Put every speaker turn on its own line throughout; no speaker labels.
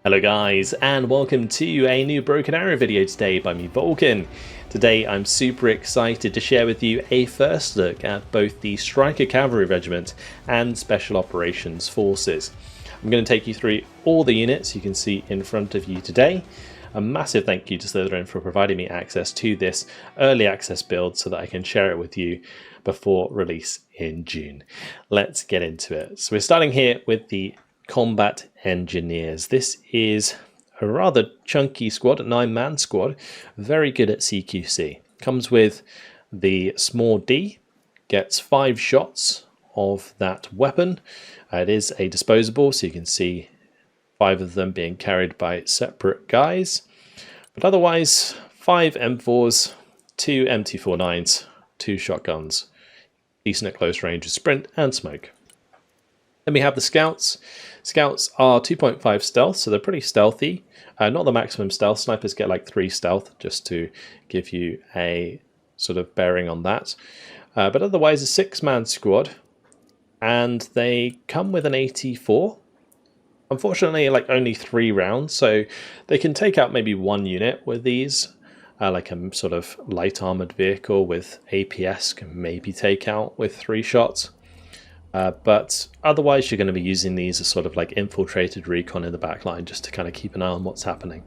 Hello guys, and welcome to a new Broken Arrow video today by me, Vulcan. Today I'm super excited to share with you a first look at both the Stryker Cavalry Regiment and Special Operations Forces. I'm going to take you through all the units you can see in front of you today. A massive thank you to Slytherin for providing me access to this early access build so that I can share it with you before release in June. Let's get into it. So we're starting here with the Combat Engineers. This is a rather chunky squad, a 9-man squad, very good at CQC. Comes with the small D, gets 5 shots of that weapon. It is a disposable, so you can see 5 of them being carried by separate guys. But otherwise, 5 M4s, 2 M249s, 2 shotguns. Decent at close range with sprint and smoke. Then we have the Scouts. Scouts are 2.5 stealth, so they're pretty stealthy. Not the maximum stealth. Snipers get like 3 stealth, just to give you a sort of bearing on that. But otherwise, a 6-man squad, and they come with an 84. Unfortunately, like only 3 rounds, so they can take out maybe 1 unit with these. Like a sort of light armored vehicle with APS can maybe take out with 3 shots. But otherwise you're going to be using these as sort of like infiltrated recon in the back line just to kind of keep an eye on what's happening.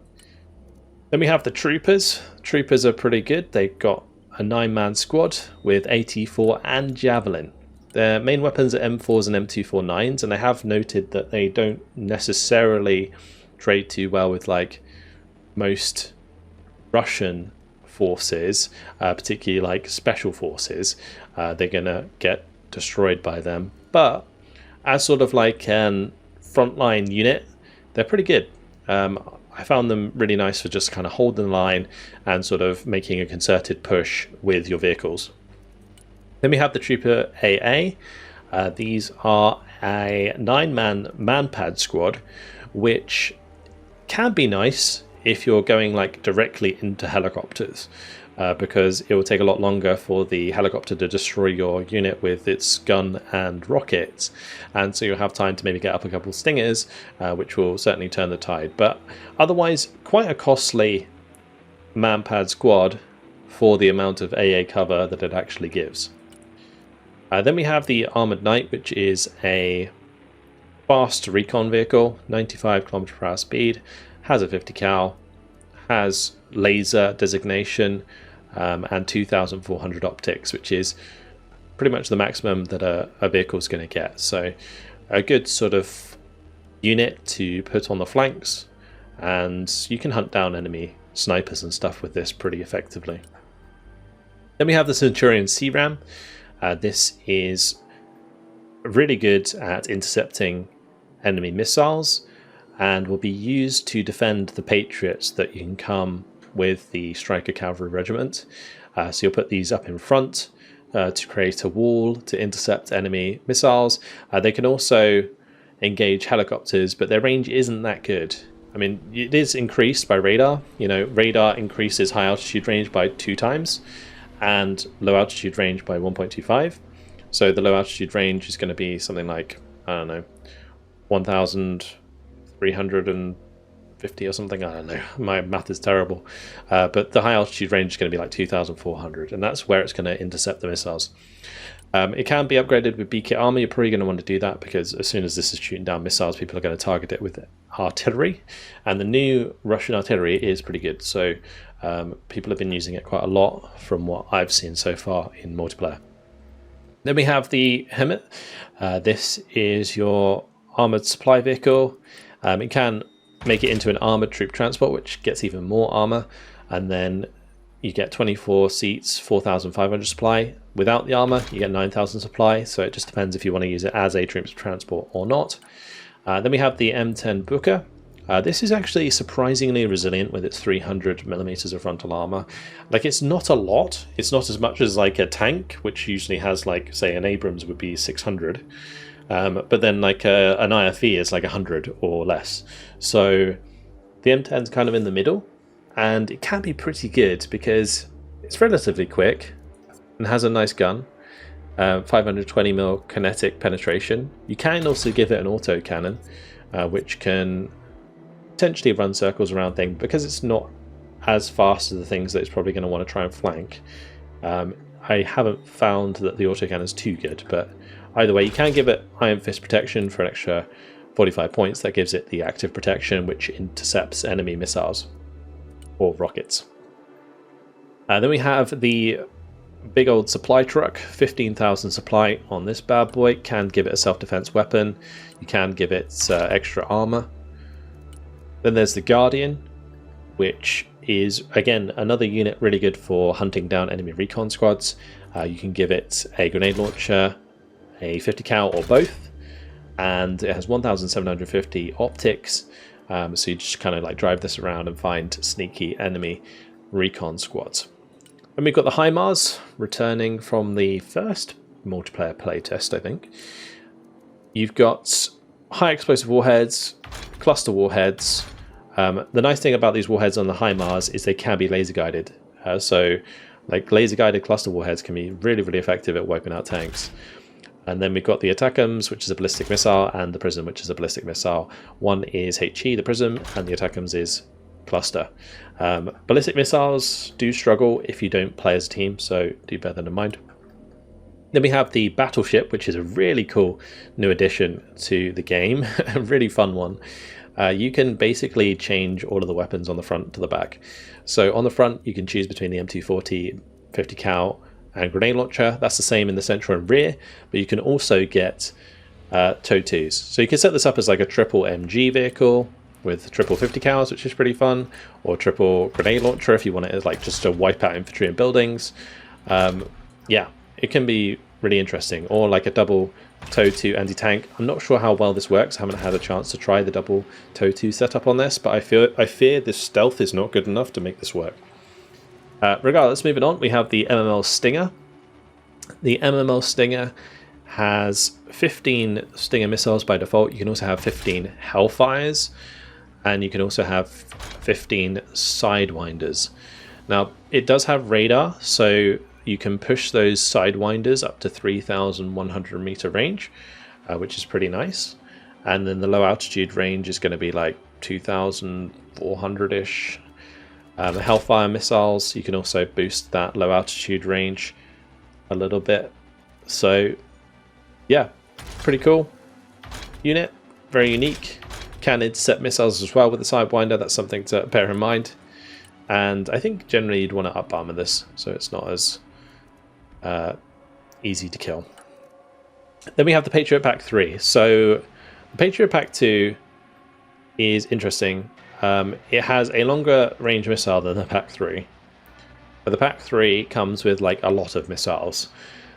Then we have the Troopers. Troopers are pretty good. They've got a 9-man squad with AT4 and Javelin. Their main weapons are M4s and M249s, and I have noted that they don't necessarily trade too well with like most Russian forces, particularly like Special Forces. They're going to get destroyed by them, but as sort of like an frontline unit, they're pretty good. I found them really nice for just kind of holding the line and sort of making a concerted push with your vehicles. Then we have the Trooper AA. These are a 9-man man-pad squad, which can be nice if you're going like directly into helicopters. Because it will take a lot longer for the helicopter to destroy your unit with its gun and rockets, and so you'll have time to maybe get up a couple of stingers, which will certainly turn the tide. But otherwise, quite a costly man-pad squad for the amount of AA cover that it actually gives. Then we have the Armoured Knight, which is a fast recon vehicle, 95 km/h speed, has a 50 cal, has laser designation, and 2,400 optics, which is pretty much the maximum that a vehicle is going to get. So a good sort of unit to put on the flanks, and you can hunt down enemy snipers and stuff with this pretty effectively. Then we have the Centurion CRAM. This is really good at intercepting enemy missiles and will be used to defend the Patriots that you can come with the Stryker Cavalry Regiment. So you'll put these up in front to create a wall to intercept enemy missiles. They can also engage helicopters, but their range isn't that good. I mean, it is increased by radar. You know, radar increases high altitude range by 2 times and low altitude range by 1.25. So the low altitude range is going to be something like, I don't know, 1,350 or something, I don't know, my math is terrible, but the high altitude range is going to be like 2,400, and that's where it's going to intercept the missiles. It can be upgraded with B-kit armor. You're probably going to want to do that because as soon as this is shooting down missiles, people are going to target it with artillery, and the new Russian artillery is pretty good, so people have been using it quite a lot from what I've seen so far in multiplayer. Then we have the Helmet. This is your armored supply vehicle. It can make it into an armored troop transport, which gets even more armor, and then you get 24 seats, 4,500 supply. Without the armor, you get 9,000 supply, so it just depends if you want to use it as a troop transport or not. Then we have the M10 Booker. This is actually surprisingly resilient with its 300mm of frontal armor. Like, it's not a lot. It's not as much as like a tank, which usually has like, say, an Abrams would be 600. But then like an IFE is like 100 or less. So the M10 is kind of in the middle, and it can be pretty good because it's relatively quick and has a nice gun. 520mm kinetic penetration. You can also give it an auto cannon, which can potentially run circles around things because it's not as fast as the things that it's probably going to want to try and flank. I haven't found that the autocannon is too good, but either way, you can give it Iron Fist protection for an extra 45 points. That gives it the active protection, which intercepts enemy missiles or rockets. Then we have the big old supply truck, 15,000 supply on this bad boy. Can give it a self-defense weapon. You can give it extra armor. Then there's the Guardian, which is again another unit really good for hunting down enemy recon squads. You can give it a grenade launcher, a 50 cal, or both, and it has 1,750 optics. So you just kind of like drive this around and find sneaky enemy recon squads. And we've got the HIMARS returning from the first multiplayer playtest, I think. You've got high explosive warheads, cluster warheads. The nice thing about these warheads on the HIMARS is they can be laser guided. So like laser guided cluster warheads can be really, really effective at wiping out tanks. And then we've got the ATACMS, which is a ballistic missile, and the PRISM, which is a ballistic missile. One is HE, the PRISM, and the ATACMS is cluster. Ballistic missiles do struggle if you don't play as a team, so do bear that in mind. Then we have the battleship, which is a really cool new addition to the game, a really fun one. You can basically change all of the weapons on the front to the back. So on the front, you can choose between the M240, 50 cal, and grenade launcher. That's the same in the central and rear, but you can also get TOW2s. So you can set this up as like a triple MG vehicle with triple 50 cals, which is pretty fun, or triple grenade launcher if you want it as like just to wipe out infantry and buildings. Yeah, it can be really interesting, or like a double TOW2 anti-tank. I'm not sure how well this works. I haven't had a chance to try the double TOW2 setup on this, but I fear this stealth is not good enough to make this work. Regardless, moving on, we have the MML Stinger. The MML Stinger has 15 Stinger missiles by default. You can also have 15 Hellfires, and you can also have 15 Sidewinders. Now, it does have radar, so you can push those Sidewinders up to 3,100 meter range, which is pretty nice. And then the low altitude range is going to be like 2,400-ish. Hellfire missiles, you can also boost that low altitude range a little bit. So yeah, pretty cool unit, very unique. Can intercept missiles as well with the Sidewinder. That's something to bear in mind. And I think generally you'd want to up armor this so it's not as easy to kill. Then we have the Patriot Pack 3. So the Patriot Pack 2 is interesting. It has a longer range missile than the Pack 3, but the Pack 3 comes with like a lot of missiles.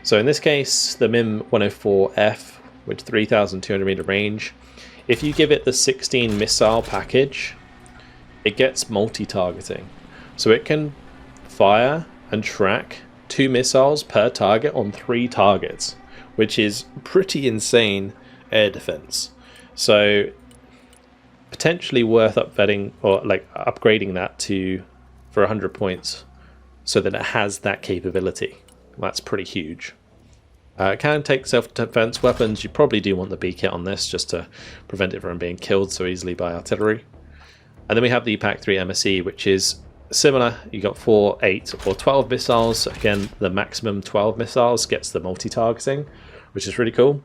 So in this case, the MIM 104F with 3,200 meter range, if you give it the 16 missile package, it gets multi-targeting. So it can fire and track 2 missiles per target on 3 targets, which is pretty insane air defense. So potentially worth upgrading or like upgrading that to for 100 points so that it has that capability. That's pretty huge. It can take self-defense weapons. You probably do want the B kit on this just to prevent it from being killed so easily by artillery. And then we have the Pack 3 MSE, which is similar. You got 4, 8, or 12 missiles. Again, the maximum 12 missiles gets the multi-targeting, which is really cool.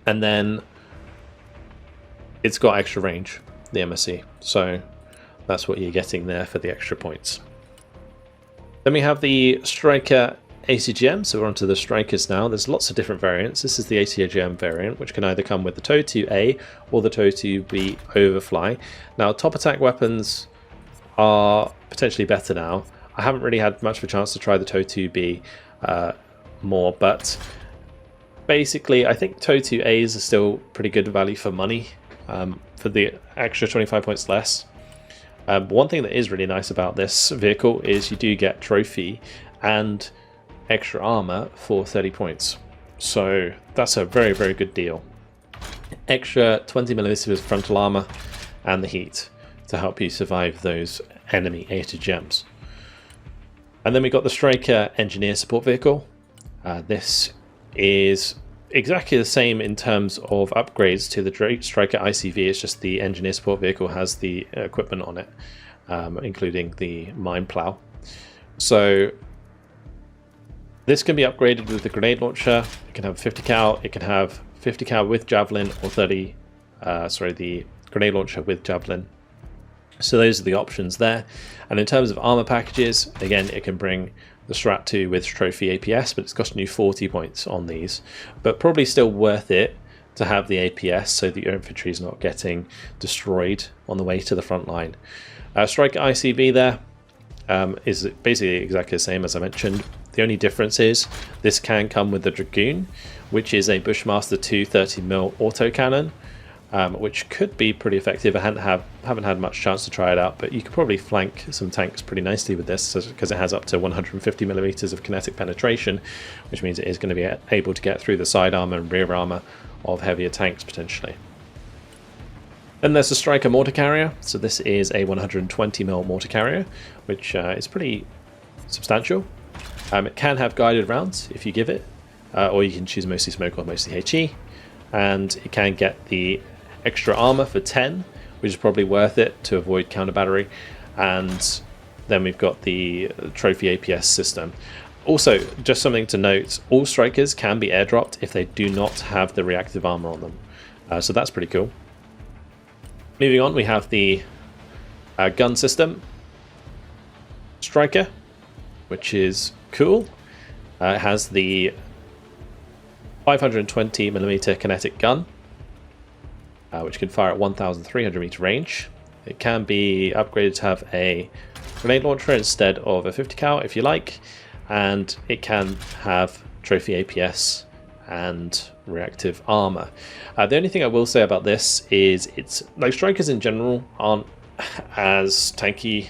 And then it's got extra range, the MSE, so that's what you're getting there for the extra points. Then we have the Stryker ACGM, so we're onto the Strykers now. There's lots of different variants. This is the ACGM variant, which can either come with the TOW2A or the TOW2B overfly. Now, top attack weapons are potentially better now. I haven't really had much of a chance to try the TOW2B more, but basically I think TOW2As are still pretty good value for money. For the extra 25 points less. One thing that is really nice about this vehicle is you do get trophy and extra armor for 30 points. So that's a very, very good deal. Extra 20mm frontal armor and the heat to help you survive those enemy ACGMs. And then we got the Stryker Engineer Support Vehicle. This is exactly the same in terms of upgrades to the Stryker ICV. It's just the engineer support vehicle has the equipment on it, including the mine plow. So this can be upgraded with the grenade launcher. It can have 50 cal. It can have 50 cal with javelin, or the grenade launcher with javelin. So those are the options there. And in terms of armor packages, again, it can bring the Strat 2 with trophy APS, but it's costing you 40 points on these. But probably still worth it to have the APS so that your infantry is not getting destroyed on the way to the front line. Stryker ICV there is basically exactly the same as I mentioned. The only difference is this can come with the Dragoon, which is a Bushmaster 2 30mm autocannon, which could be pretty effective. I haven't had much chance to try it out, but you could probably flank some tanks pretty nicely with this, because it has up to 150mm of kinetic penetration, which means it is going to be able to get through the side armor and rear armor of heavier tanks potentially. Then there's the Stryker mortar carrier. So this is a 120mm mortar carrier, which is pretty substantial. It can have guided rounds if you give it, or you can choose mostly smoke or mostly HE, and it can get the extra armor for 10, which is probably worth it to avoid counter battery. And then we've got the trophy APS system. Also, just something to note, all Strykers can be airdropped if they do not have the reactive armor on them, so that's pretty cool. Moving on, we have the gun system Stryker, which is cool. It has the 520mm kinetic gun, which can fire at 1,300 meter range. It can be upgraded to have a grenade launcher instead of a 50 cal if you like, and it can have trophy APS and reactive armor. The only thing I will say about this is it's like Strykers in general aren't as tanky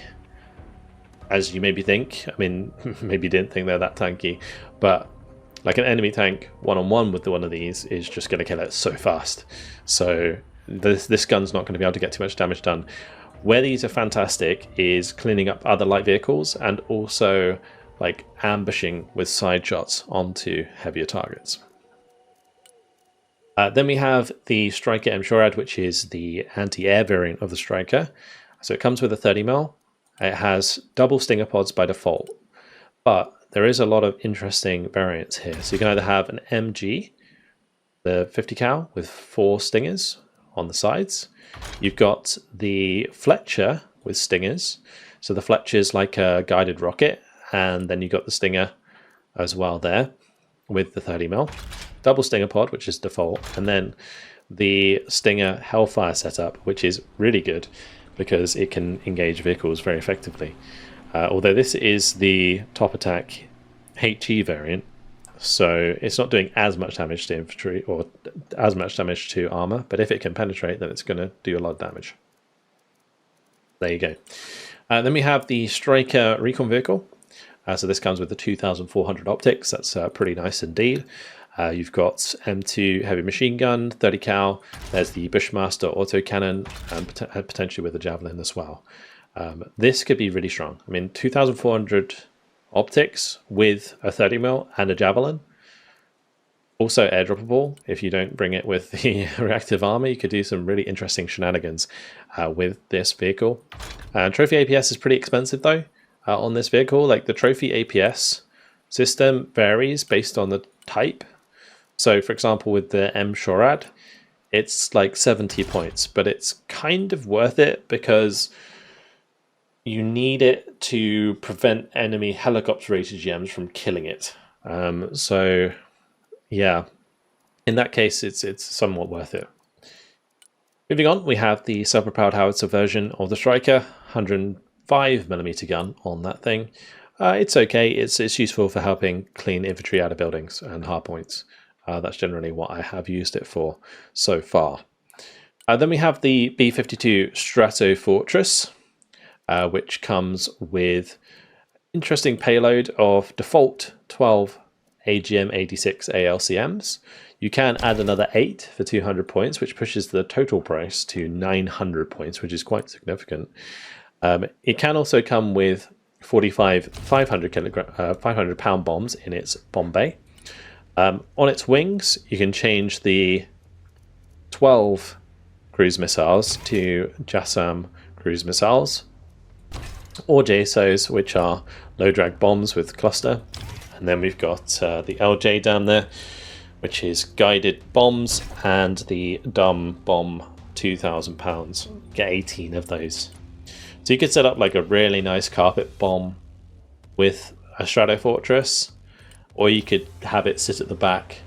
as you maybe think. I mean, maybe you didn't think they're that tanky, but like an enemy tank one-on-one with one of these is just going to kill it so fast. So this gun's not going to be able to get too much damage done. Where these are fantastic is cleaning up other light vehicles and also like ambushing with side shots onto heavier targets. Then we have the Stryker M-Shorad, which is the anti-air variant of the Stryker. So it comes with a 30mm. It has double stinger pods by default, but there is a lot of interesting variants here. So you can either have an MG, the 50 cal with 4 stingers on the sides. You've got the Fletcher with stingers. So the Fletcher's like a guided rocket, and then you've got the Stinger as well there with the 30mm. Double stinger pod, which is default, and then the Stinger Hellfire setup, which is really good because it can engage vehicles very effectively. Although this is the top attack HE variant, so it's not doing as much damage to infantry or as much damage to armor, but if it can penetrate, then it's going to do a lot of damage. There you go. Then we have the Stryker recon vehicle. So this comes with the 2,400 optics. That's pretty nice indeed. You've got M2 heavy machine gun, 30 cal. There's the Bushmaster autocannon, and potentially with a javelin as well. This could be really strong. I mean, 2,400 optics with a 30mm and a javelin. Also airdroppable. If you don't bring it with the reactive armor, you could do some really interesting shenanigans with this vehicle. Trophy APS is pretty expensive though on this vehicle. Like the Trophy APS system varies based on the type. So for example, with the M-Shorad, it's like 70 points, but it's kind of worth it because you need it to prevent enemy helicopter ATGMs from killing it. So yeah, in that case, it's somewhat worth it. Moving on, we have the self-propelled howitzer version of the Stryker, 105mm gun on that thing. It's okay. It's useful for helping clean infantry out of buildings and hardpoints. That's generally what I have used it for so far. Then we have the B-52 Strato Fortress, which comes with interesting payload of default 12 AGM-86 ALCMs. You can add another 8 for 200 points, which pushes the total price to 900 points, which is quite significant. It can also come with 45 500 pound bombs in its bomb bay. On its wings, you can change the 12 cruise missiles to JASSM cruise missiles, or JSOs, which are low drag bombs with cluster. And then we've got the LJ down there, which is guided bombs, and the dumb bomb 2,000 pounds. Get 18 of those. So you could set up like a really nice carpet bomb with a Strato Fortress, or you could have it sit at the back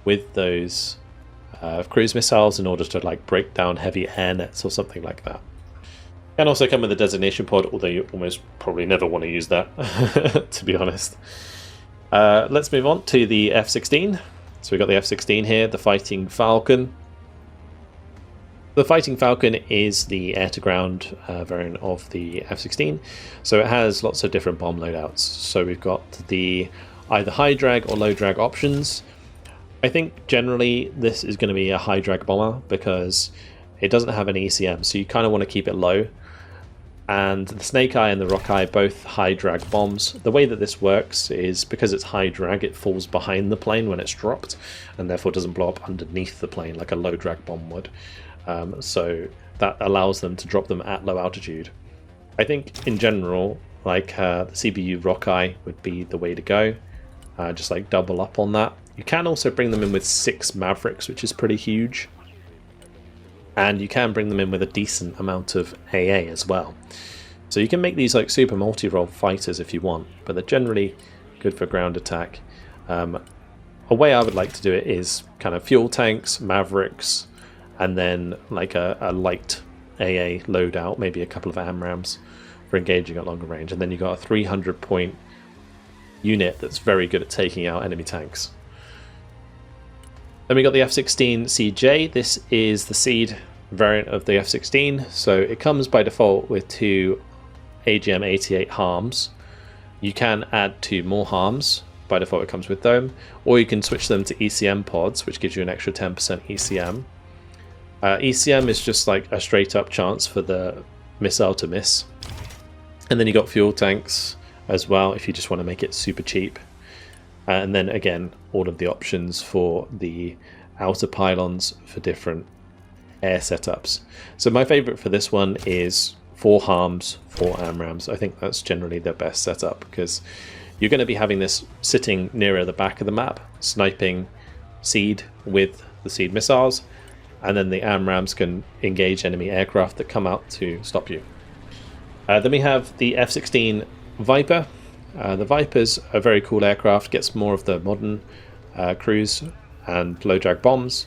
with those cruise missiles in order to like break down heavy air nets or something like that. Can also come with a designation pod, although you almost probably never want to use that, to be honest. Let's move on to the F-16. So we've got the F-16 here, the Fighting Falcon. The Fighting Falcon is the air-to-ground variant of the F-16, so it has lots of different bomb loadouts. So we've got the either high drag or low drag options. I think generally this is going to be a high drag bomber because it doesn't have an ECM, so you kind of want to keep it low. And the Snake Eye and the Rock Eye, both high drag bombs. The way that this works is because it's high drag, it falls behind the plane when it's dropped, and therefore doesn't blow up underneath the plane like a low drag bomb would. So that allows them to drop them at low altitude. I think in general, like the CBU Rock Eye would be the way to go. Just like double up on that. You can also bring them in with 6 Mavericks, which is pretty huge. And you can bring them in with a decent amount of AA as well. So you can make these like super multi-role fighters if you want, but they're generally good for ground attack. A way I would like to do it is kind of fuel tanks, Mavericks, and then like a light AA loadout, maybe a couple of AMRAAMs for engaging at longer range. And then you've got a 300-point unit that's very good at taking out enemy tanks. Then we got the F-16 CJ. This is the seed variant of the F-16. So it comes by default with 2 AGM-88 harms. You can add 2 more harms. By default it comes with them. Or you can switch them to ECM pods, which gives you an extra 10% ECM. ECM is just like a straight up chance for the missile to miss. And then you got fuel tanks as well if you just want to make it super cheap. And then again, all of the options for the outer pylons for different air setups. So my favorite for this one is 4 harms, 4 AMRAAMs. I think that's generally the best setup because you're going to be having this sitting nearer the back of the map, sniping seed with the seed missiles, and then the AMRAAMs can engage enemy aircraft that come out to stop you. Then we have the F-16 Viper. The Viper's a very cool aircraft, gets more of the modern cruise and low drag bombs.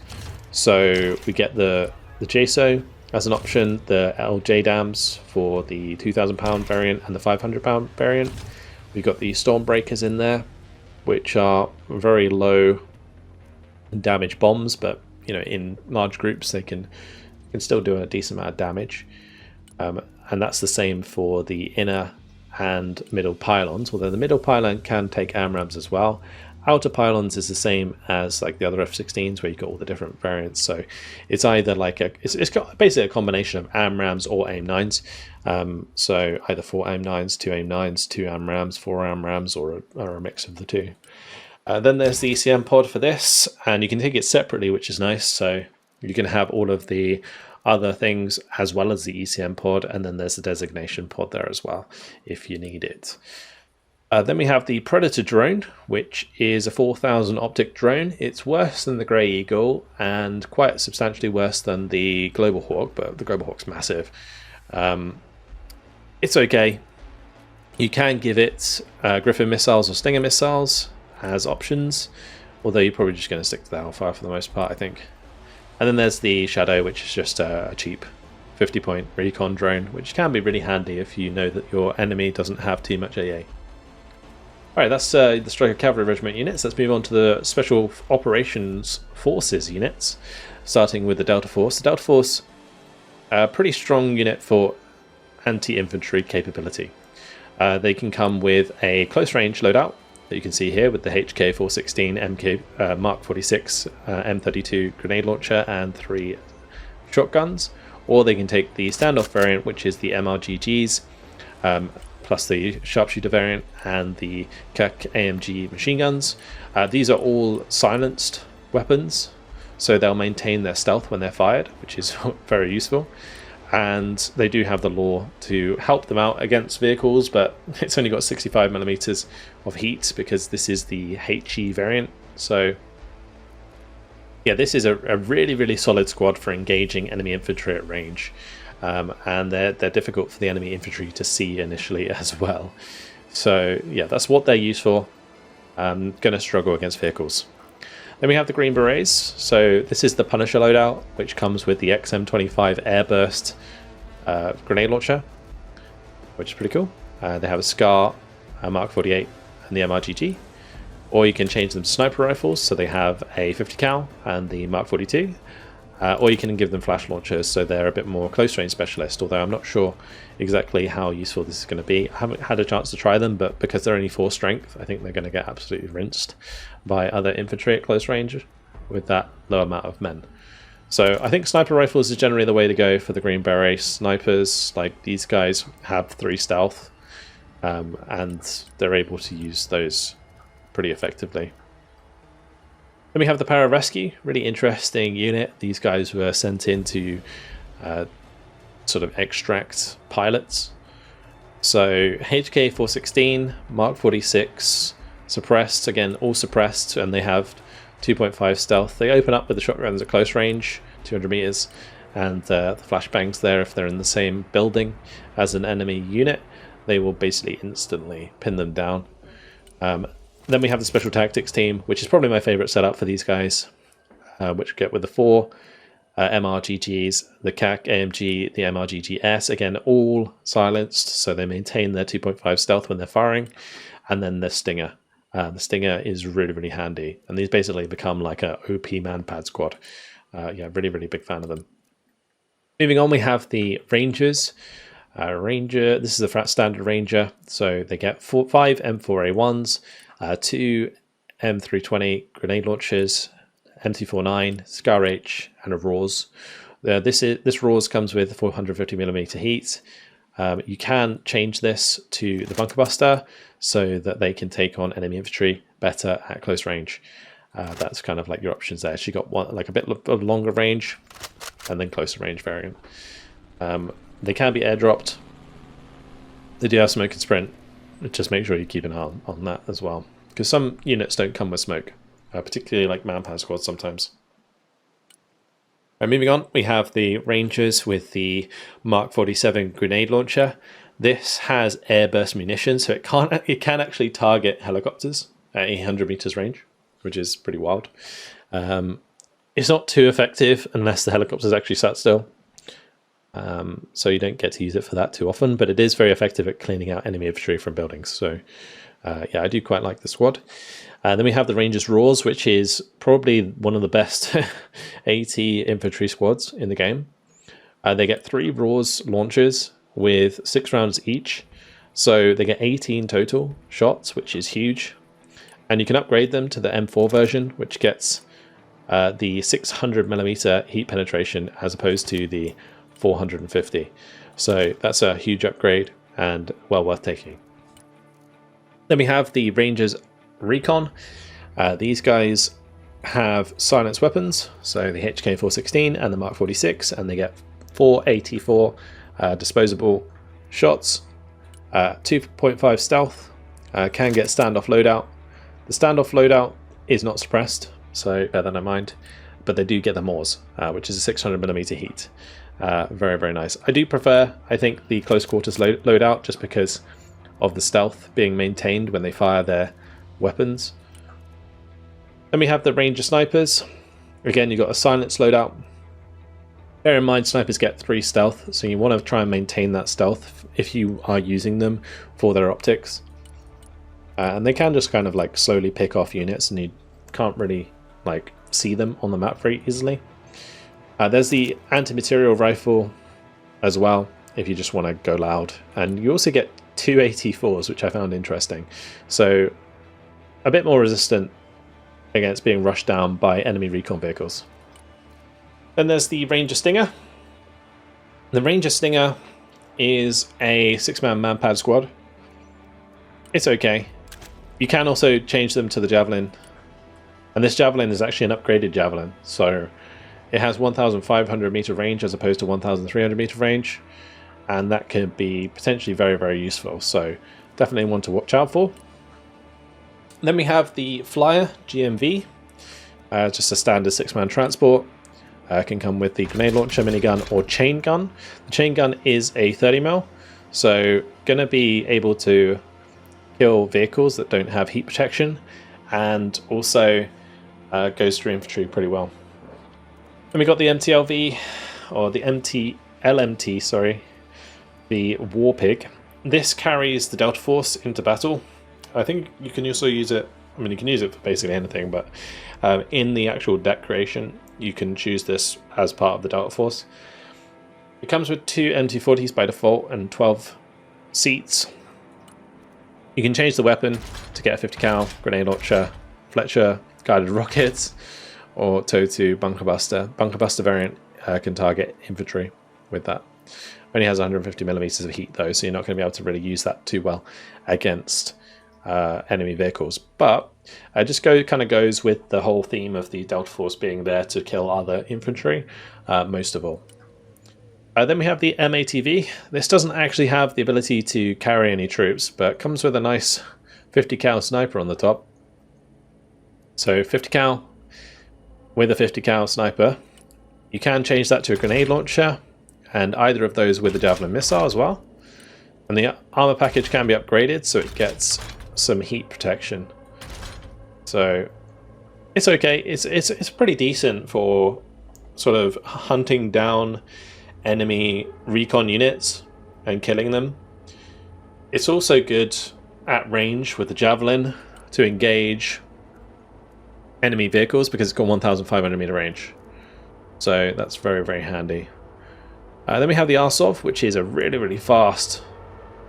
So we get the JSO as an option, the LJDAMs for the 2,000 pound variant and the 500 pound variant. We've got the Stormbreakers in there, which are very low damage bombs, but you know, in large groups they can still do a decent amount of damage. And that's the same for the inner and middle pylons, although the middle pylon can take AMRAAMs as well. Outer pylons is the same as like the other F-16s where you've got all the different variants. So it's either like it's got basically a combination of AMRAAMs or AIM-9s. So either 4 AIM-9s, 2 AIM-9s, 2 AMRAAMs, 4 AMRAAMs, or a mix of the two. Then there's the ECM pod for this, and you can take it separately, which is nice. So you can have all of the other things as well as the ECM pod, and then there's the designation pod there as well if you need it. Then we have the Predator drone, which is a 4,000 optic drone. It's worse than the Grey Eagle and quite substantially worse than the Global Hawk, but the Global Hawk's massive. It's okay. You can give it Griffin missiles or Stinger missiles as options, although you're probably just going to stick to the Hellfire for the most part, I think. And then there's the Shadow, which is just a cheap 50-point recon drone, which can be really handy if you know that your enemy doesn't have too much AA. Alright, that's the Stryker Cavalry Regiment units. Let's move on to the Special Operations Forces units, starting with the Delta Force. The Delta Force, a pretty strong unit for anti-infantry capability. They can come with a close-range loadout that you can see here with the HK-416, MK Mark 46, M32 grenade launcher, and 3 shotguns. Or they can take the standoff variant, which is the MRGGs, plus the sharpshooter variant and the AMG machine guns. These are all silenced weapons, so they'll maintain their stealth when they're fired, which is very useful. And they do have the law to help them out against vehicles, but it's only got 65mm of heat because this is the HE variant. So yeah, this is a really, really solid squad for engaging enemy infantry at range. And they're difficult for the enemy infantry to see initially as well. So yeah, that's what they're used for. Going to struggle against vehicles. Then we have the Green Berets. So this is the Punisher loadout, which comes with the XM25 Airburst grenade launcher, which is pretty cool. They have a SCAR, a Mark 48, and the MRGG. Or you can change them to sniper rifles, so they have a 50 cal and the Mark 42. Or you can give them flash launchers, so they're a bit more close range specialist, although I'm not sure exactly how useful this is going to be. I haven't had a chance to try them, but because they're only 4 strength, I think they're going to get absolutely rinsed by other infantry at close range with that low amount of men. So I think sniper rifles is generally the way to go for the Green Beret. Snipers, like these guys, have 3 stealth, and they're able to use those pretty effectively. Then we have the Pararescue, really interesting unit. These guys were sent in to sort of extract pilots. So HK 416, Mark 46, suppressed, again all suppressed, and they have 2.5 stealth. They open up with the shotguns at close range, 200 meters, and the flashbangs there, if they're in the same building as an enemy unit, they will basically instantly pin them down. Then we have the Special Tactics team, which is probably my favorite setup for these guys, which get with the 4 MRGGs, the CAC AMG, the MRGGS, again, all silenced, so they maintain their 2.5 stealth when they're firing, and then the Stinger. The Stinger is really, really handy, and these basically become like a OP manpad squad. Yeah, really, really big fan of them. Moving on, we have the Rangers. Ranger, this is a standard Ranger, so they get 5 M4A1s, 2 M320 grenade launchers, M249, Scar H, and a RAWS. This RAWS comes with 450mm heat. You can change this to the Bunker Buster so that they can take on enemy infantry better at close range. That's kind of like your options there. She got one like a bit of longer range and then closer range variant. They can be airdropped. They do have smoke and sprint. Just make sure you keep an eye on that as well, because some units don't come with smoke, particularly like manpower squads sometimes. Moving on, we have the Rangers with the Mark 47 grenade launcher. This has airburst munitions, so it can actually target helicopters at 800 meters range, which is pretty wild. It's not too effective unless the helicopters actually sat still. So you don't get to use it for that too often, but it is very effective at cleaning out enemy infantry from buildings. So yeah, I do quite like the squad. Then we have the Rangers RAWS, which is probably one of the best AT infantry squads in the game. They get 3 RAWS launchers with 6 rounds each. So they get 18 total shots, which is huge. And you can upgrade them to the M4 version, which gets the 600mm heat penetration as opposed to the 450. So that's a huge upgrade and well worth taking. Then we have the Rangers Recon. These guys have silenced weapons, so the HK416 and the Mark 46, and they get 4 AT4 disposable shots, 2.5 stealth, can get standoff loadout. The standoff loadout is not suppressed, so bear that in mind, but they do get the MORS, which is a 600mm heat. Very, very nice. I do prefer, I think, the close quarters loadout just because of the stealth being maintained when they fire their weapons. Then we have the Ranger Snipers. Again, you've got a silence loadout. Bear in mind, snipers get 3 stealth, so you want to try and maintain that stealth if you are using them for their optics. And they can just kind of like slowly pick off units, and you can't really like see them on the map very easily. There's the anti-material rifle as well, if you just want to go loud. And you also get 2 AT4s, which I found interesting. So a bit more resistant against being rushed down by enemy recon vehicles. Then there's the Ranger Stinger. The Ranger Stinger is a 6-man manpad squad. It's okay. You can also change them to the Javelin. And this Javelin is actually an upgraded Javelin. So it has 1,500 meter range as opposed to 1,300 meter range. And that could be potentially very, very useful. So definitely one to watch out for. Then we have the Flyer GMV. Just a standard 6-man transport. Can come with the grenade launcher, minigun, or chain gun. The chain gun is a 30mm. So going to be able to kill vehicles that don't have heat protection, and also goes through infantry pretty well. And we got the MTLV, or the LMT, sorry, the Warpig. This carries the Delta Force into battle. I think you can also use it, I mean you can use it for basically anything, but in the actual deck creation you can choose this as part of the Delta Force. It comes with 2 MT40s by default and 12 seats. You can change the weapon to get a 50 cal, grenade launcher, Fletcher, guided rockets, or TOW2 bunker buster. Bunker buster variant can target infantry with that. Only has 150 millimeters of heat though, so you're not going to be able to really use that too well against enemy vehicles. But it just kind of goes with the whole theme of the Delta Force being there to kill other infantry, most of all. Then we have the MATV. This doesn't actually have the ability to carry any troops, but comes with a nice 50 cal sniper on the top. So 50 cal with a 50 cal sniper. You can change that to a grenade launcher, and either of those with a Javelin missile as well. And the armor package can be upgraded, so it gets some heat protection. So it's okay. It's pretty decent for sort of hunting down enemy recon units and killing them. It's also good at range with the Javelin to engage enemy vehicles because it's got 1,500 meter range. So that's very, very handy. Then we have the Arsov, which is a really, really fast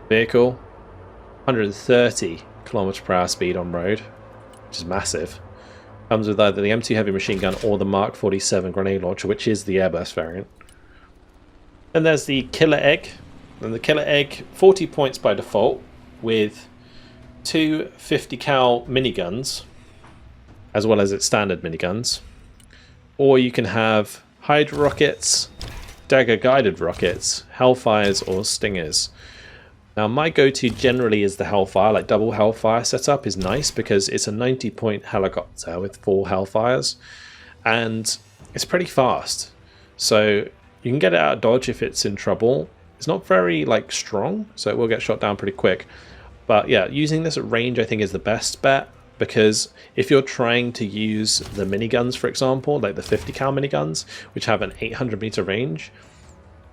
vehicle. 130 kilometers per hour speed on road, which is massive. Comes with either the M2 heavy machine gun or the Mark 47 grenade launcher, which is the airburst variant. And there's the Killer Egg. And the Killer Egg, 40 points by default, with 2 50 cal miniguns, as well as its standard miniguns. Or you can have Hydra rockets, dagger guided rockets, Hellfires, or Stingers. Now my go-to generally is the Hellfire, like double Hellfire setup is nice because it's a 90 point helicopter with 4 Hellfires, and it's pretty fast. So you can get it out of dodge if it's in trouble. It's not very strong, so it will get shot down pretty quick. But yeah, using this at range I think is the best bet, because if you're trying to use the miniguns, for example, like the 50 cal miniguns, which have an 800 meter range,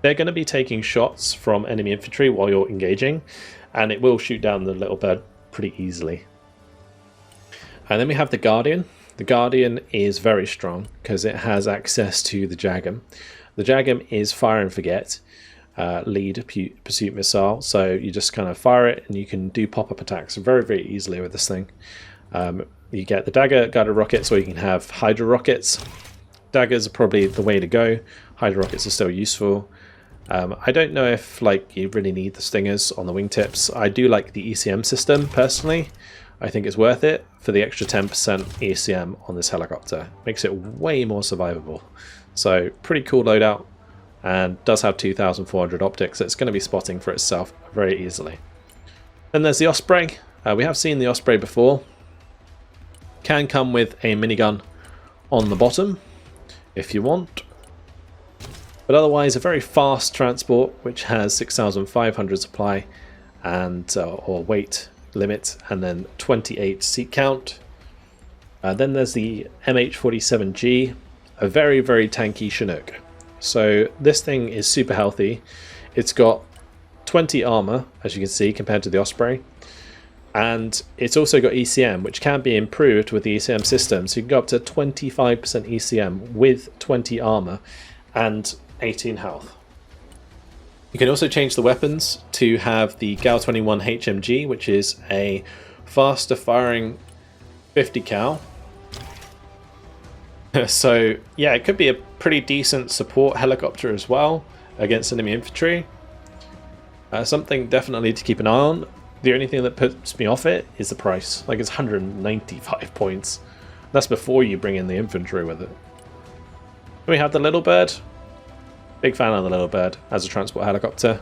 they're going to be taking shots from enemy infantry while you're engaging, and it will shoot down the little bird pretty easily. And then we have the Guardian. The Guardian is very strong because it has access to the JAGM. The JAGM is fire and forget, lead pursuit missile, so you just kind of fire it and you can do pop-up attacks very, very easily with this thing. You get the dagger guided rockets, or you can have Hydra rockets. Daggers are probably the way to go. Hydra rockets are still useful. I don't know if you really need the Stingers on the wingtips. I do like the ECM system personally. I think it's worth it for the extra 10% ECM on this helicopter. Makes it way more survivable. So pretty cool loadout, and does have 2,400 optics. So it's going to be spotting for itself very easily. Then there's the Osprey. We have seen the Osprey before. Can come with a minigun on the bottom if you want. But otherwise a very fast transport which has 6,500 supply and or weight limit, and then 28 seat count. Then there's the MH47G, a very, very tanky Chinook. So this thing is super healthy. It's got 20 armor, as you can see, compared to the Osprey. And it's also got ECM, which can be improved with the ECM system. So you can go up to 25% ECM with 20 armor and 18 health. You can also change the weapons to have the GAU-21 HMG, which is a faster firing 50 cal. So yeah, it could be a pretty decent support helicopter as well against enemy infantry. Something definitely to keep an eye on. The only thing that puts me off it is the price. Like, it's 195 points. That's before you bring in the infantry with it. Then we have the Little Bird. Big fan of the Little Bird as a transport helicopter.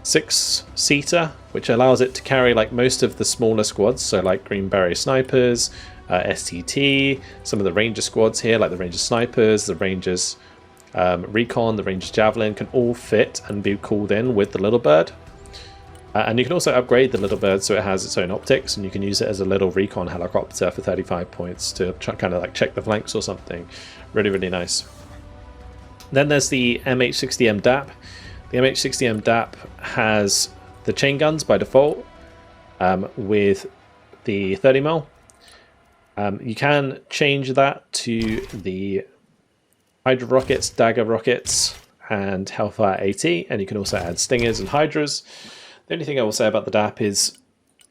6-seater, which allows it to carry like most of the smaller squads, so like Green Beret snipers, STT, some of the Ranger squads here, like the Ranger snipers, the Rangers recon, the Rangers javelin, can all fit and be called in with the Little Bird. And you can also upgrade the Little Bird so it has its own optics, and you can use it as a little recon helicopter for 35 points to kind of like check the flanks or something. Really, really nice. Then there's the MH60M DAP. The MH60M DAP has the chain guns by default with the 30mm. You can change that to the Hydra rockets, Dagger rockets, and Hellfire AT, and you can also add Stingers and Hydras. The only thing I will say about the DAP is,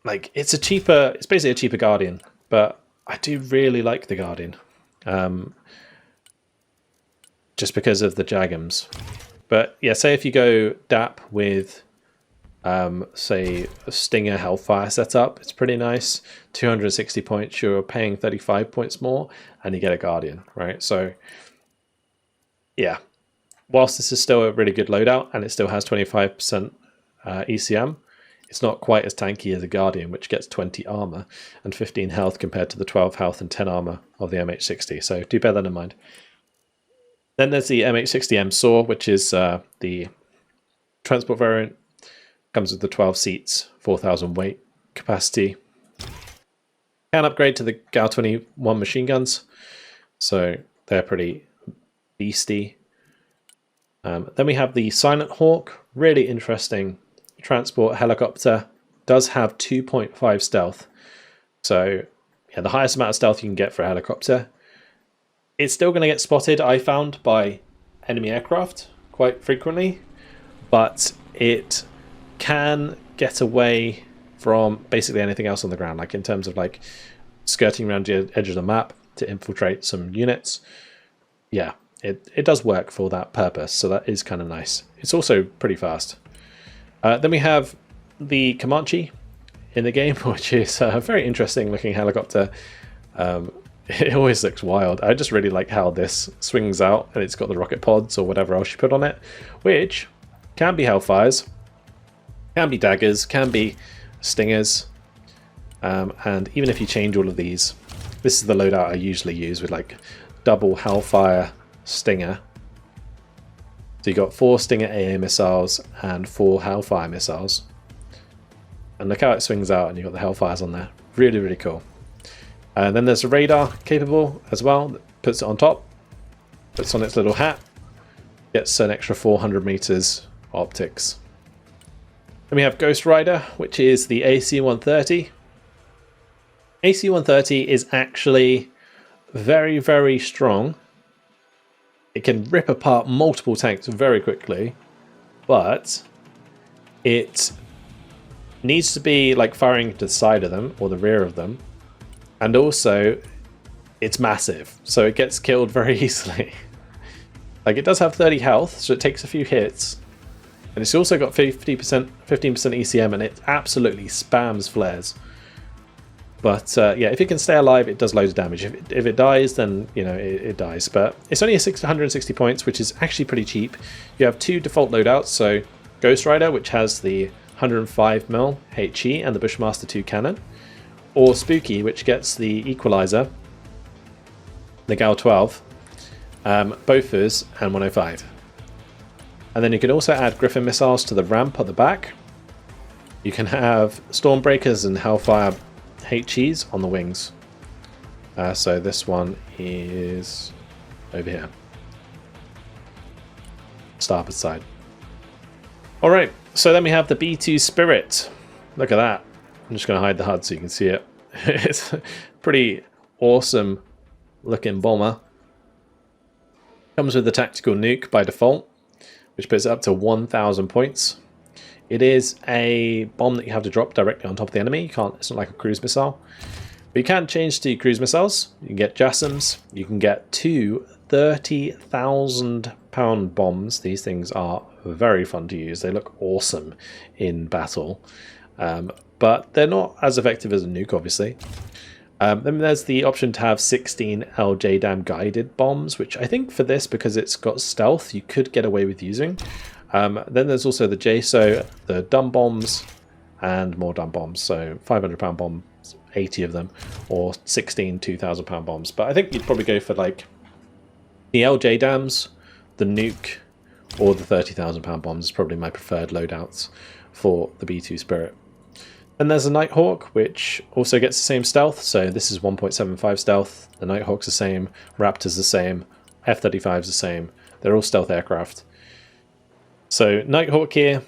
like, it's basically a cheaper Guardian, but I do really like the Guardian, just because of the JAGMs. But yeah, say if you go DAP with, say, a Stinger Hellfire setup, it's pretty nice. 260 points, you're paying 35 points more, and you get a Guardian, right? So, yeah, whilst this is still a really good loadout, and it still has 25% ECM, it's not quite as tanky as a Guardian, which gets 20 armor and 15 health compared to the 12 health and 10 armor of the MH60. So do bear that in mind. Then there's the MH60M SAW, which is the transport variant. Comes with the 12 seats, 4,000 weight capacity. Can upgrade to the GAU 21 machine guns, so they're pretty beasty. Then we have the Silent Hawk, really interesting transport helicopter. Does have 2.5 stealth, so yeah, the highest amount of stealth you can get for a helicopter. It's still going to get spotted, I found, by enemy aircraft quite frequently, but it can get away from basically anything else on the ground, like in terms of like skirting around the edge of the map to infiltrate some units. Yeah, it does work for that purpose, so that is kind of nice. It's also pretty fast. Then we have the Comanche in the game, which is a very interesting looking helicopter. It always looks wild. I just really like how this swings out and it's got the rocket pods or whatever else you put on it, which can be Hellfires, can be Daggers, can be Stingers, and even if you change all of these, this is the loadout I usually use with like double Hellfire Stinger. So you got 4 Stinger AA missiles and 4 Hellfire missiles. And look how it swings out and you've got the Hellfires on there. Really, really cool. And then there's a radar capable as well that puts it on top, puts on its little hat, gets an extra 400 meters optics. Then we have Ghost Rider, which is the AC-130. AC-130 is actually very, very strong. It can rip apart multiple tanks very quickly, but it needs to be like firing to the side of them or the rear of them. And also, it's massive, so it gets killed very easily. Like, it does have 30 health, so it takes a few hits. And it's also got 15% ECM, and it absolutely spams flares. But yeah, if it can stay alive, it does loads of damage. If it dies, then, you know, it dies. But it's only 160 points, which is actually pretty cheap. You have 2 default loadouts, so Ghost Rider, which has the 105mm HE and the Bushmaster 2 cannon. Or Spooky, which gets the Equalizer, the GAU 12, Bofors, and 105. And then you can also add Griffin missiles to the ramp at the back. You can have Stormbreakers and Hellfire HEs on the wings. So this one is over here. Starboard side. Alright, so then we have the B2 Spirit. Look at that. I'm just going to hide the HUD so you can see it. It's a pretty awesome looking bomber. Comes with the tactical nuke by default, which puts it up to 1,000 points. It is a bomb that you have to drop directly on top of the enemy. You can't. It's not like a cruise missile. But you can change to cruise missiles. You can get JASSMs. You can get 2 30,000 pound bombs. These things are very fun to use. They look awesome in battle. but they're not as effective as a nuke, obviously. Then there's the option to have 16 LJDAM guided bombs, which I think for this, because it's got stealth, you could get away with using. Then there's also the JSO, the dumb bombs, and more dumb bombs. So 500-pound bombs, 80 of them, or 16 2,000-pound bombs. But I think you'd probably go for like the LJDAMs, the nuke, or the 30,000-pound bombs is probably my preferred loadouts for the B2 Spirit. And there's a Nighthawk, which also gets the same stealth. So this is 1.75 stealth. The Nighthawk's the same. Raptor's the same. F-35's the same. They're all stealth aircraft. So Nighthawk here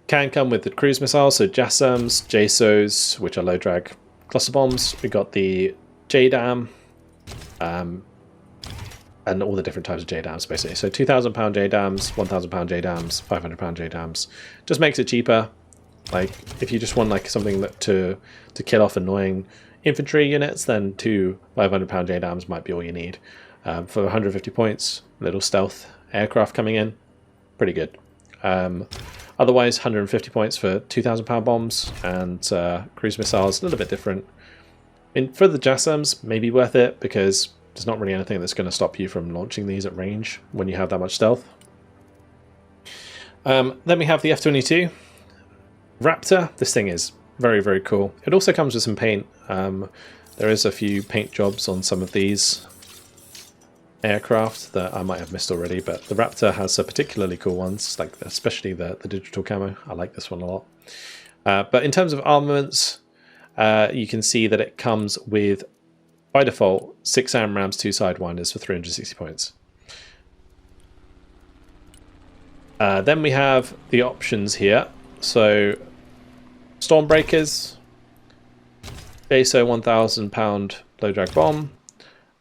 can come with the cruise missiles. So JASSMs, JSOs, which are low drag cluster bombs. We got the JDAM, and all the different types of JDAMs basically. So 2,000-pound JDAMs, 1,000-pound JDAMs, 500-pound JDAMs. Just makes it cheaper. Like if you just want like something that to kill off annoying infantry units, then 2 500-pound JDAMs might be all you need. For 150 points, little stealth aircraft coming in, pretty good. Otherwise, 150 points for 2,000-pound bombs and cruise missiles, a little bit different. For the JASSMs, maybe worth it because there's not really anything that's going to stop you from launching these at range when you have that much stealth. Then we have the F-22. Raptor, this thing is very, very cool. It also comes with some paint. There is a few paint jobs on some of these aircraft that I might have missed already, but the Raptor has some particularly cool ones, like especially the digital camo. I like this one a lot. But in terms of armaments, you can see that it comes with, by default, 6 AMRAAMs, 2 Sidewinders for 360 points. Then we have the options here. So, Stormbreakers, JSO 1,000-pound low drag bomb,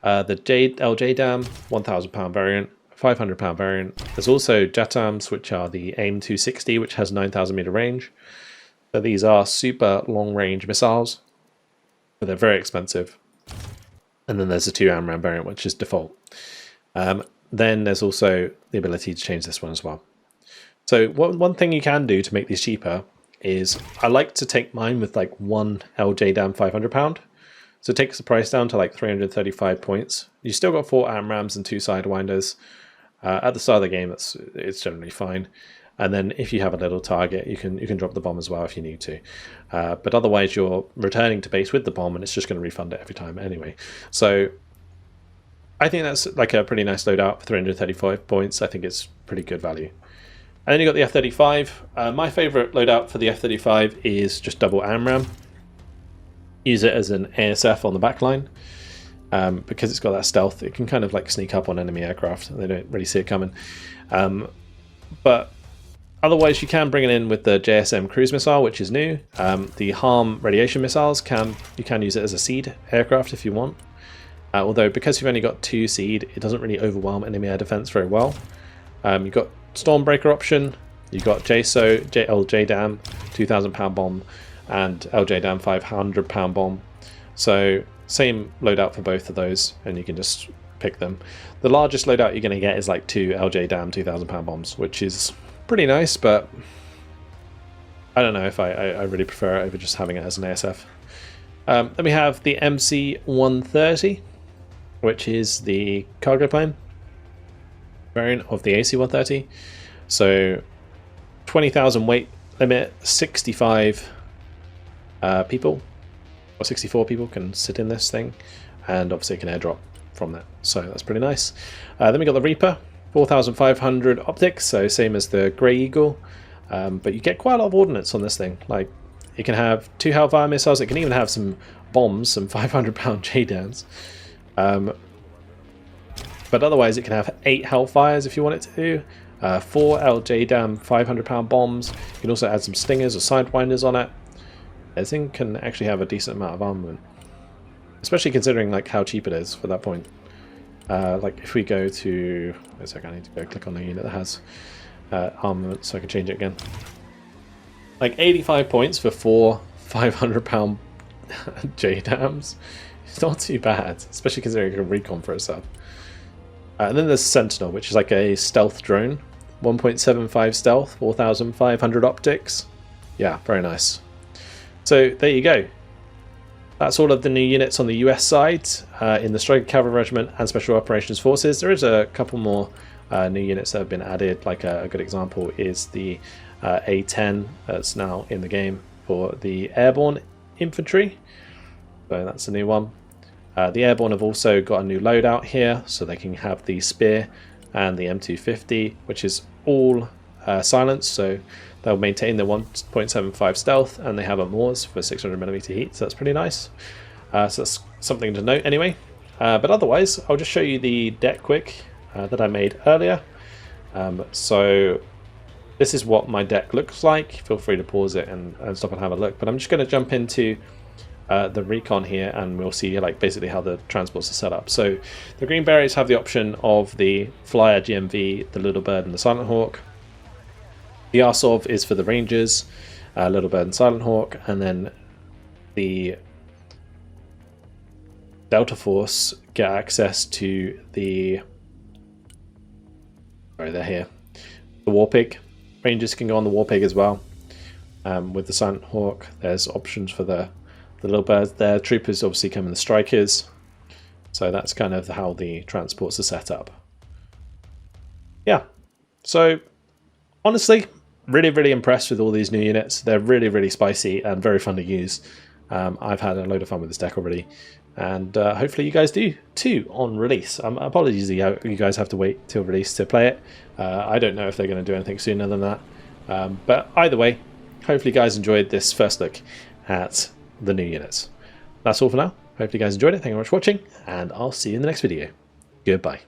the LJDAM 1,000-pound variant, 500-pound variant. There's also JATAMs, which are the AIM 260, which has 9,000 meter range. So these are super long range missiles, but they're very expensive. And then there's the 2 AMRAAM variant, which is default. Then there's also the ability to change this one as well. So one thing you can do to make these cheaper is I like to take mine with like 1 LJDAM 500-pound. So it takes the price down to like 335 points. You still got 4 AMRAAMs and 2 Sidewinders. At the start of the game, it's generally fine. And then if you have a little target, you can drop the bomb as well if you need to. But otherwise, you're returning to base with the bomb, and it's just going to refund it every time anyway. So I think that's like a pretty nice loadout for 335 points. I think it's pretty good value. And then you got the F-35. My favorite loadout for the F-35 is just double AMRAAM. Use it as an ASF on the backline. Because it's got that stealth, it can kind of like sneak up on enemy aircraft and they don't really see it coming. But otherwise, you can bring it in with the JSM cruise missile, which is new. The HARM radiation missiles, you can use it as a seed aircraft if you want. Although because you've only got 2 seed, it doesn't really overwhelm enemy air defense very well. You've got Stormbreaker option, you've got JSO, LJDAM, 2,000-pound bomb, and LJDAM 500-pound bomb. So same loadout for both of those, and you can just pick them. The largest loadout you're going to get is like 2 LJDAM 2,000-pound bombs, which is pretty nice, but I don't know if I really prefer it over just having it as an ASF. Then we have the MC-130, which is the cargo plane variant of the AC-130. So 20,000 weight limit, 65 people or 64 people can sit in this thing, and obviously it can airdrop from that, so that's pretty nice. Then we got the Reaper, 4,500 optics, so same as the Grey Eagle, but you get quite a lot of ordnance on this thing. Like it can have 2 Hellfire missiles, it can even have some bombs, some 500-pound JDAMs. But otherwise, it can have 8 Hellfires if you want it to. 4 LJDAM 500-pound bombs. You can also add some Stingers or Sidewinders on it. This thing can actually have a decent amount of armament, especially considering like how cheap it is for that point. Like if we go to, wait a second, I need to go click on the unit that has armament so I can change it again. Like 85 points for 4 500-pound JDAMs. It's not too bad, especially considering it can recon for itself. And then there's Sentinel, which is like a stealth drone. 1.75 stealth, 4,500 optics. Yeah, very nice. So there you go. That's all of the new units on the US side in the Stryker Cavalry Regiment and Special Operations Forces. There is a couple more new units that have been added. Like a good example is the A10 that's now in the game for the Airborne Infantry. So that's a new one. The Airborne have also got a new loadout here, so they can have the Spear and the M250, which is all silenced, so they'll maintain their 1.75 stealth, and they have a Moors for 600mm heat, so that's pretty nice. So that's something to note anyway. But otherwise, I'll just show you the deck quick that I made earlier. So this is what my deck looks like. Feel free to pause it and stop and have a look. But I'm just going to jump into the recon here, and we'll see like basically how the transports are set up. So the Green Berets have the option of the Flyer, GMV, the Little Bird, and the Silent Hawk. The Arsov is for the Rangers, Little Bird and Silent Hawk, and then the Delta Force get access to the... Sorry, they're here. The Warpig. Rangers can go on the Warpig as well. With the Silent Hawk, there's options for the Little Birds there. Troopers obviously come in the Strykers. So that's kind of how the transports are set up. Yeah. So, honestly, really impressed with all these new units. They're really spicy and very fun to use. I've had a load of fun with this deck already, and hopefully you guys do too on release. Apologies you guys have to wait till release to play it. I don't know if they're going to do anything sooner than that, but either way, hopefully you guys enjoyed this first look at the new units. That's all for now. Hopefully you guys enjoyed it. Thank you very much for watching, and I'll see you in the next video. Goodbye.